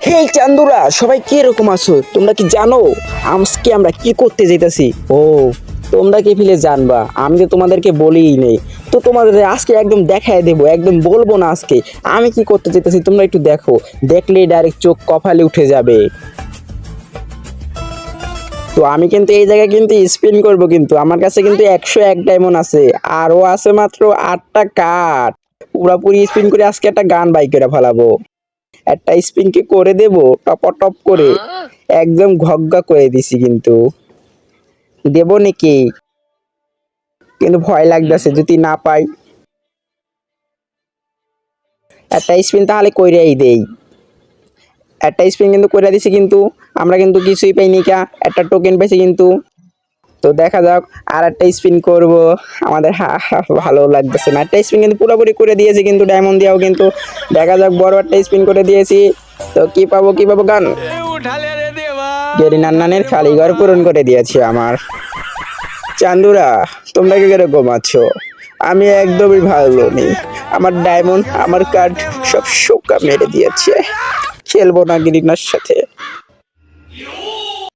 হেই চান্দুরা, সবাই কি রকম আছো? তোমরা কি জানো আজকে আমরা কি করতে যেতেছি? ও, তোমরা কি ফিলে জানবা? আমি তো তোমাদেরকে বলিই নেই। তো তোমাদের আজকে একদম দেখায় দেবো, একদম বলবো না আজকে আমি কি করতে যেতেছি। তোমরা একটু দেখো, দেখলেই ডাইরেক্ট চোখ কপালে উঠে যাবে। তো আমি কিন্তু এই জায়গায় কিন্তু স্পিন করব, কিন্তু আমার কাছে কিন্তু 101 ডায়মন্ড আছে, আরও আছে মাত্র 8টা কাঠ। পুরাপুরি স্পিন করে আজকে একটা গান বাই করে ফেলাবো। একটা স্পিন কি করে দেব টপ টপ করে, একদম ঘগ্গা করে দিছি। কিন্তু দেব নাকি, কিন্তু ভয় লাগতেছে যদি না পাই। একটা স্পিন তাহলে কইরাই দেই। একটা স্পিন কিন্তু কইরা দিছি, কিন্তু আমরা কিন্তু কিছুই পাইনি। কা একটা টোকেন পাইছি কিন্তু। তো দেখা যাক, আর একটা স্পিন করব। আমাদের ভালো লাগতেছে না। একটা স্পিন কিন্তু পুরোপুরি করে দিয়েছি, কিন্তু ডায়মন্ড দিয়েও। কিন্তু দেখা যাক, বড় একটা স্পিন করে দিয়েছি। তো কি পাবো কি পাবো, গান গেরি নান্নানের খালি ঘর পূরণ করে দিয়েছি আমার। চান্দুরা, তোমরা কি কিরকম আছো? আমি একদমই ভালো নেই। আমার ডায়মন্ড, আমার কার্ড সব শোকা মেরে দিয়েছে। খেলবো না গিরিনার সাথে।